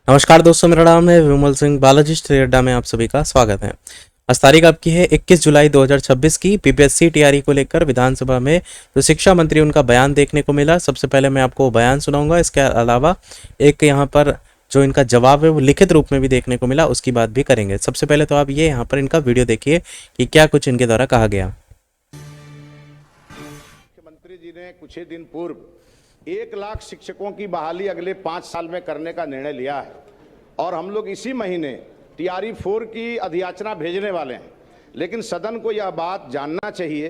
नमस्कार दोस्तों, मेरा नाम है विमल सिंह बालाजी स्टडी अड्डा में आप सभी का स्वागत है। आज तारीख आपकी है 21 जुलाई 2026 की। पीपीएससी टीआरई को लेकर विधानसभा में जो शिक्षा मंत्री उनका बयान देखने को मिला। सबसे पहले मैं आपको बयान सुनाऊंगा, इसके अलावा एक यहाँ पर जो इनका जवाब है वो लिखित रूप में भी देखने को मिला, उसकी बात भी करेंगे। सबसे पहले तो आप ये यहाँ पर इनका वीडियो देखिए कि क्या कुछ इनके द्वारा कहा गया। मुख्यमंत्री जी ने कुछ ही दिन पूर्व 1 लाख शिक्षकों की बहाली अगले 5 साल में करने का निर्णय लिया है और हम लोग इसी महीने टीआरई 4 की अधियाचना भेजने वाले हैं। लेकिन सदन को यह बात जानना चाहिए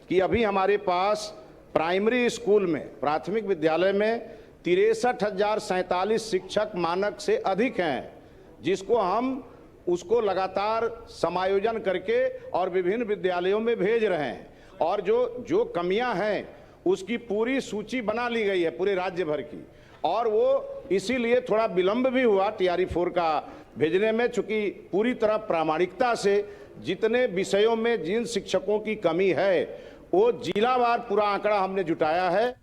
कि अभी हमारे पास प्राइमरी स्कूल में, प्राथमिक विद्यालय में 63,047 शिक्षक मानक से अधिक हैं, जिसको हम उसको लगातार समायोजन करके और विभिन्न विद्यालयों में भेज रहे हैं। और जो कमियां हैं उसकी पूरी सूची बना ली गई है पूरे राज्य भर की, और वो इसीलिए थोड़ा विलंब भी हुआ टीआरई 4 का भेजने में, चूंकि पूरी तरह प्रामाणिकता से जितने विषयों में जिन शिक्षकों की कमी है वो जिलावार पूरा आंकड़ा हमने जुटाया है।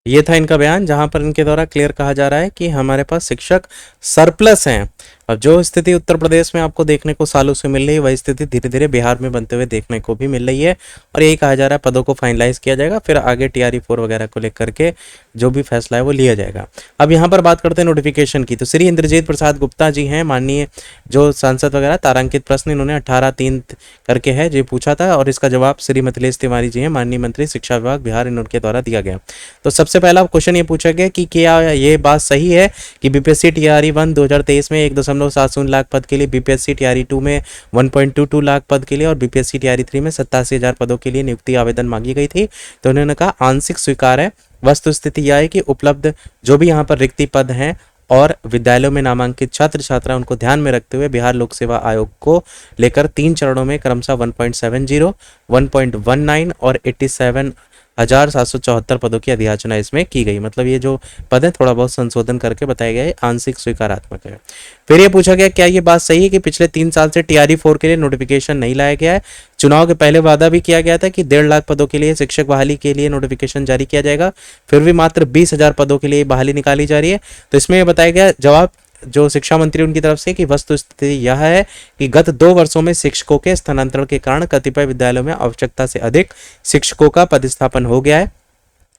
ये था इनका बयान, जहां पर इनके द्वारा क्लियर कहा जा रहा है कि हमारे पास शिक्षक सरप्लस हैं। अब जो स्थिति उत्तर प्रदेश में आपको देखने को सालों से मिल रही है, वही स्थिति धीरे धीरे बिहार में बनते हुए देखने को भी मिल रही है। और यही कहा जा रहा है पदों को फाइनलाइज किया जाएगा, फिर आगे टीआरई 4 वगैरह को लेकर के जो भी फैसला है वो लिया जाएगा। अब यहाँ पर बात करते हैं नोटिफिकेशन की। तो श्री इंद्रजीत प्रसाद गुप्ता जी हैं, माननीय जो सांसद वगैरह, तारांकित प्रश्न इन्होंने 18-3 करके है जो पूछा था, और इसका जवाब श्री मिथिलेश तिवारी जी हैं, माननीय मंत्री शिक्षा विभाग बिहार, इनके द्वारा दिया गया। तो सबसे पहला क्वेश्चन ये पूछा गया कि क्या ये बात सही है कि बीपीएससी टीआरई 1 2023 में 1.70 लाख पद के लिए, बीपीएससी टीआरई 2 में 1.22 लाख पद के लिए और बीपीएससी टीआरई 3 में 87,000 पदों के लिए नियुक्ति आवेदन मांगी गई थी। तो उन्होंने कहा आंशिक स्वीकार है। वस्तुस्थिति यह है कि उपलब्ध जो भी यहाँ पर रिक्ति पद हैं और विद्यालयों में नामांकित छात्र छात्रा, उनको ध्यान में रखते हुए बिहार लोक सेवा आयोग को लेकर 3 चरणों में क्रमशः 1.70, 1.19 और 87,774 पदों की अधियाचना इसमें की गई। मतलब ये जो पद है थोड़ा बहुत संशोधन करके बताया गया है, आंशिक स्वीकारात्मक है। फिर ये पूछा गया क्या ये बात सही है कि पिछले 3 साल से टीआरई 4 के लिए नोटिफिकेशन नहीं लाया गया है। चुनाव के पहले वादा भी किया गया था कि 1.5 लाख पदों के लिए शिक्षक बहाली के लिए नोटिफिकेशन जारी किया जाएगा, फिर भी मात्र 20,000 पदों के लिए बहाली निकाली जा रही है। तो इसमें यह बताया गया जवाब जो शिक्षा मंत्री उनकी तरफ से कि वस्तुस्थिति यह है कि गत 2 वर्षों में शिक्षकों के स्थानांतरण के कारण कतिपय विद्यालयों में आवश्यकता से अधिक शिक्षकों का पदस्थापन हो गया है।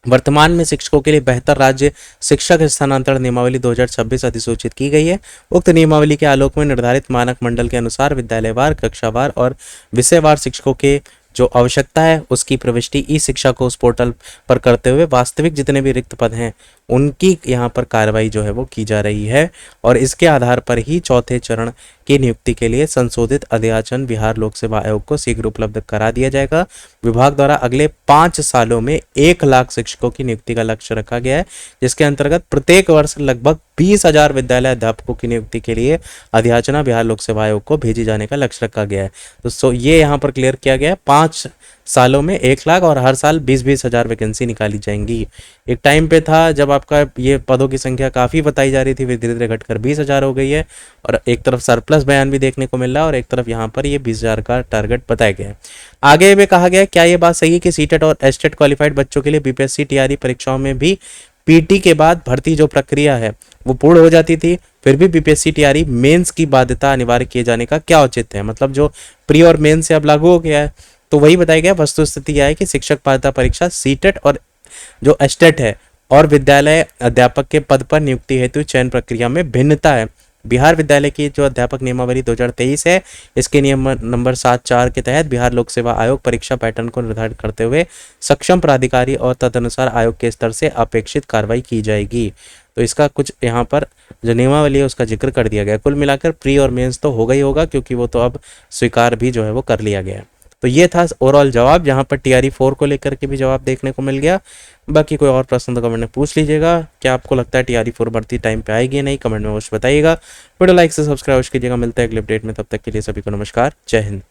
वर्तमान में शिक्षकों के लिए बेहतर राज्य शिक्षक स्थानांतरण नियमावली 2026 अधिसूचित की गई है। उक्त नियमावली के आलोक में निर्धारित मानक मंडल के अनुसार विद्यालयवार, कक्षावार और विषयवार शिक्षकों के जो आवश्यकता है उसकी प्रविष्टि ई शिक्षा को उस पोर्टल पर करते हुए वास्तविक जितने भी रिक्त पद हैं उनकी यहाँ पर कार्रवाई जो है वो की जा रही है, और इसके आधार पर ही चौथे चरण की नियुक्ति के लिए संशोधित अधियाचन बिहार लोक सेवा आयोग को शीघ्र उपलब्ध करा दिया जाएगा। विभाग द्वारा अगले 5 सालों में 1 लाख शिक्षकों की नियुक्ति का लक्ष्य रखा गया है, जिसके अंतर्गत प्रत्येक वर्ष लगभग 20,000 विद्यालय अध्यापकों की नियुक्ति के लिए अधियाचना बिहार लोक सेवा आयोग को भेजी जाने का लक्ष्य रखा गया है। तो ये यहाँ पर क्लियर किया गया है 5 सालों में 1 लाख और हर साल 20-20 हजार वैकेंसी निकाली जाएंगी। एक टाइम पे था जब आपका ये पदों की संख्या काफ़ी बताई जा रही थी, फिर धीरे धीरे घटकर 20,000 हो गई है, और एक तरफ सरप्लस बयान भी देखने को मिल रहा है और एक तरफ यहाँ पर ये 20,000 का टारगेट बताया गया है। आगे भी कहा गया क्या ये बात सही है कि सीटेट और एसटेट क्वालिफाइड बच्चों के लिए बीपीएससी टीआरई परीक्षाओं में भी पीटी के बाद भर्ती जो प्रक्रिया है वो पूर्ण हो जाती थी, फिर भी बीपीएससी टीआरई मेंस की बाध्यता अनिवार्य किए जाने का क्या औचित्य है। मतलब जो प्री और मेंस से अब लागू हो गया है, तो वही बताया गया। वस्तुस्थिति यह है कि शिक्षक पात्रता परीक्षा सीटेट और जो एस्टेट है और विद्यालय अध्यापक के पद पर नियुक्ति हेतु चयन प्रक्रिया में भिन्नता है। बिहार विद्यालय की जो अध्यापक नियमावली 2023 है, इसके नियम नंबर 7(4) के तहत बिहार लोक सेवा आयोग परीक्षा पैटर्न को निर्धारित करते हुए सक्षम प्राधिकारी और तदनुसार आयोग के स्तर से अपेक्षित कार्रवाई की जाएगी। तो इसका कुछ यहाँ पर जो नियमावली है उसका जिक्र कर दिया गया। कुल मिलाकर प्री और मेंस तो होगा ही होगा, क्योंकि वो तो अब स्वीकार भी जो है वो कर लिया गया है। तो ये था ओवरऑल जवाब, जहां पर टीआरई 4 को लेकर के भी जवाब देखने को मिल गया। बाकी कोई और प्रश्न तो कमेंट में पूछ लीजिएगा। क्या आपको लगता है टीआरई 4 भर्ती टाइम पे आएगी या नहीं, कमेंट में अवश्य बताइएगा। वीडियो लाइक से सब्सक्राइब कीजिएगा। मिलते हैं अगले अपडेट में, तब तक के लिए सभी को नमस्कार, जय हिंद।